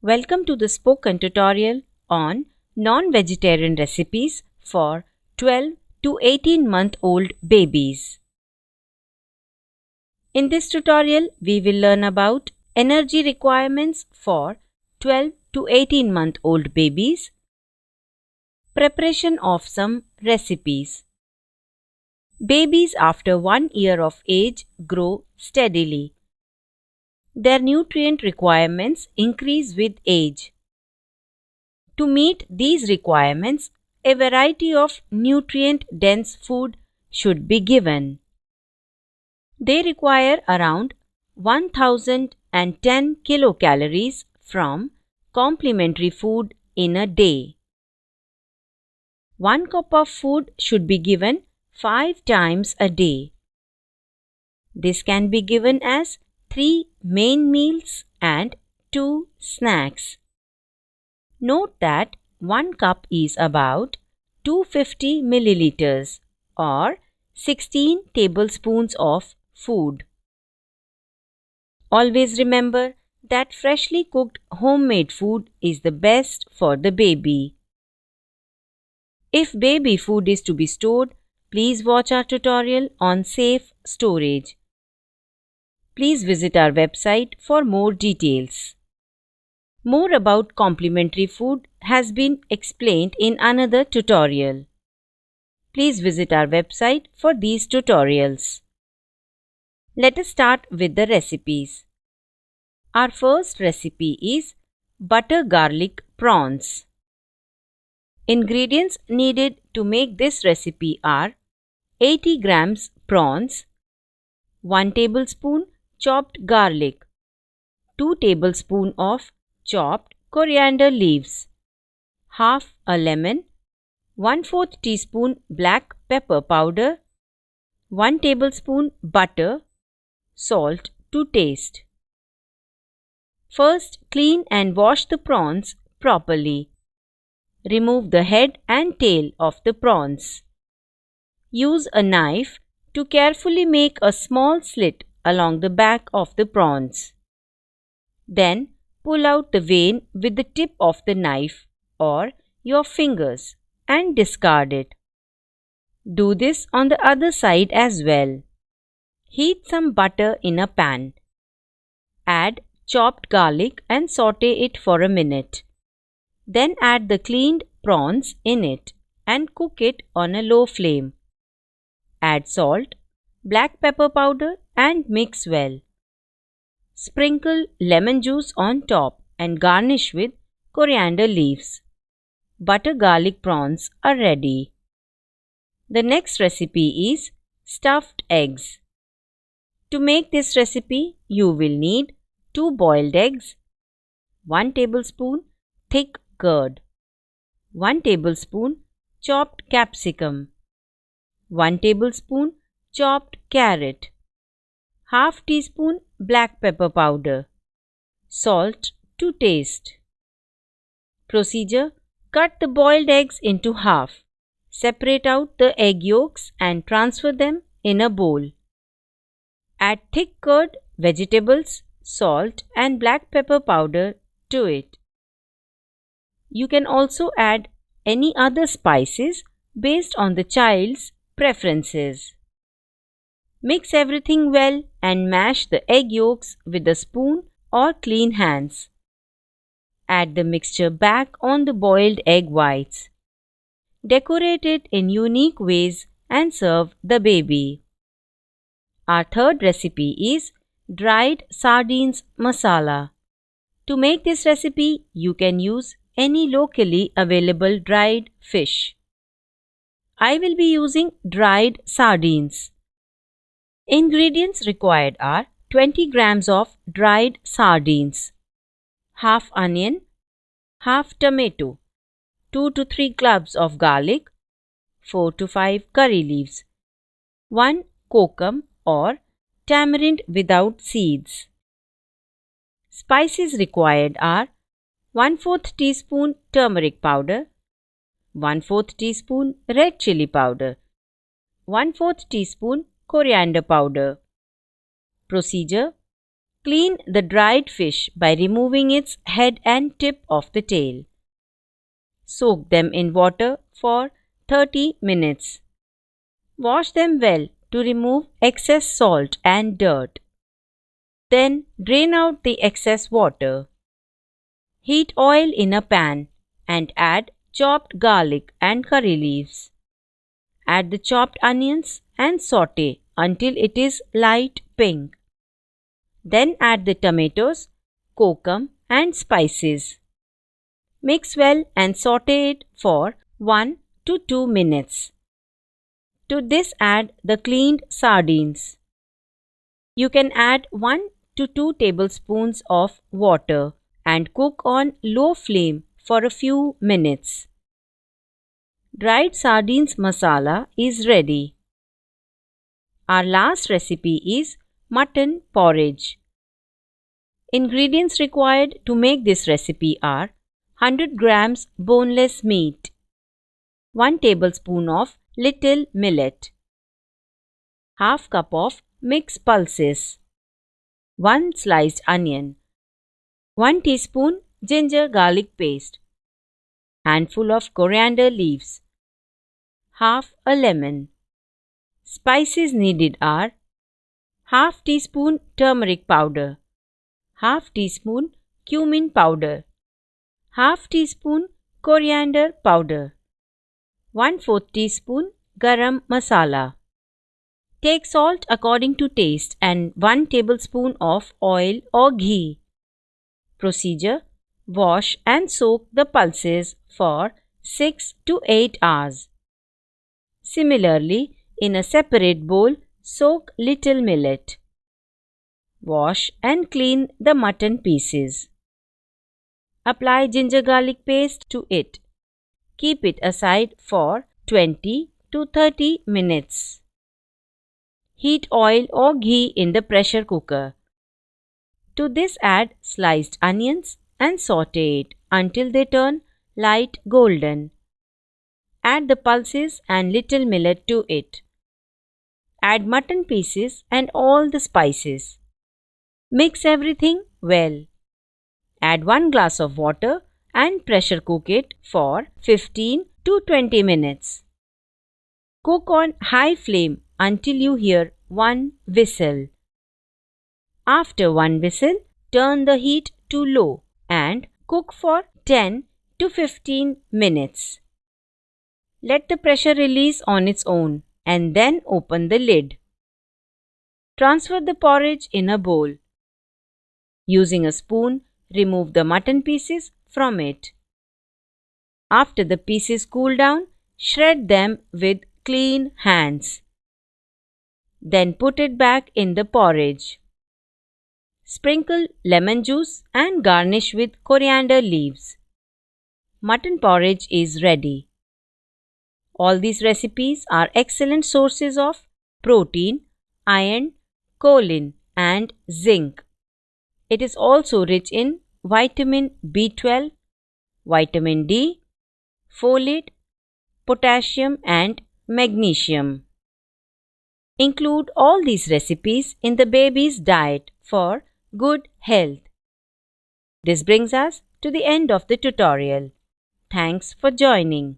Welcome to the spoken tutorial on non-vegetarian recipes for 12 to 18-month-old babies. In this tutorial, we will learn about energy requirements for 12 to 18-month-old babies, preparation of some recipes. Babies after 1 year of age grow steadily. Their nutrient requirements increase with age. To meet these requirements, a variety of nutrient-dense food should be given. They require around 1010 kilocalories from complementary food in a day. 1 cup of food should be given 5 times a day. This can be given as 3 main meals and 2 snacks. Note that 1 cup is about 250 milliliters or 16 tablespoons of food. Always remember that freshly cooked homemade food is the best for the baby. If baby food is to be stored, please watch our tutorial on safe storage. Please visit our website for more details. More about complementary food has been explained in another tutorial. Please visit our website for these tutorials. Let us start with the recipes. Our first recipe is butter garlic prawns. Ingredients needed to make this recipe are 80 grams prawns, 1 tablespoon chopped garlic, 2 tablespoons of chopped coriander leaves, half a lemon, 1/4 teaspoon black pepper powder, 1 tablespoon butter, salt to taste. First, clean and wash the prawns properly. Remove the head and tail of the prawns. Use a knife to carefully make a small slit along the back of the prawns. Then, pull out the vein with the tip of the knife or your fingers and discard it. Do this on the other side as well. Heat some butter in a pan. Add chopped garlic and saute it for a minute. Then add the cleaned prawns in it and cook it on a low flame. Add salt, black pepper powder and mix well. Sprinkle lemon juice on top and garnish with coriander leaves. Butter garlic prawns are ready. The next recipe is stuffed eggs. To make this recipe, you will need 2 boiled eggs, 1 tablespoon thick curd, 1 tablespoon chopped capsicum, 1 tablespoon chopped carrot, half teaspoon black pepper powder, salt to taste. Procedure: cut the boiled eggs into half. Separate out the egg yolks and transfer them in a bowl. Add thick curd, vegetables, salt and black pepper powder to it. You can also add any other spices based on the child's preferences. Mix everything well and mash the egg yolks with a spoon or clean hands. Add the mixture back on the boiled egg whites. Decorate it in unique ways and serve the baby. Our third recipe is dried sardines masala. To make this recipe, you can use any locally available dried fish. I will be using dried sardines. Ingredients required are 20 grams of dried sardines, half onion, half tomato, 2 to 3 cloves of garlic, 4 to 5 curry leaves, 1 kokum or tamarind without seeds. Spices required are 1/4 teaspoon turmeric powder, 1/4 teaspoon red chili powder, 1/4 teaspoon coriander powder. Procedure: Clean the dried fish by removing its head and tip of the tail. Soak them in water for 30 minutes. Wash them well to remove excess salt and dirt. Then drain out the excess water. Heat oil in a pan and add chopped garlic and curry leaves. Add the chopped onions and saute until it is light pink. Then add the tomatoes, kokum and spices. Mix well and saute it for 1 to 2 minutes. To this add the cleaned sardines. You can add 1 to 2 tablespoons of water and cook on low flame for a few minutes. Dried sardines masala is ready. Our last recipe is mutton porridge. Ingredients required to make this recipe are 100 grams boneless meat, 1 tablespoon of little millet, half cup of mixed pulses, 1 sliced onion, 1 teaspoon ginger garlic paste, handful of coriander leaves, half a lemon. Spices needed are half teaspoon turmeric powder, half teaspoon cumin powder, half teaspoon coriander powder, 1/4 teaspoon garam masala. Take salt according to taste and 1 tablespoon of oil or ghee. Procedure: wash and soak the pulses for 6 to 8 hours. Similarly, in a separate bowl, soak little millet. Wash and clean the mutton pieces. Apply ginger garlic paste to it. Keep it aside for 20 to 30 minutes. Heat oil or ghee in the pressure cooker. To this add sliced onions and saute it until they turn light golden. Add the pulses and little millet to it. Add mutton pieces and all the spices. Mix everything well. Add 1 glass of water and pressure cook it for 15 to 20 minutes. Cook on high flame until you hear 1 whistle. After 1 whistle, turn the heat to low and cook for 10 to 15 minutes. Let the pressure release on its own and then open the lid. Transfer the porridge in a bowl. Using a spoon, remove the mutton pieces from it. After the pieces cool down, shred them with clean hands. Then put it back in the porridge. Sprinkle lemon juice and garnish with coriander leaves. Mutton porridge is ready. All these recipes are excellent sources of protein, iron, choline, and zinc. It is also rich in vitamin B12, vitamin D, folate, potassium, and magnesium. Include all these recipes in the baby's diet for good health. This brings us to the end of the tutorial. Thanks for joining.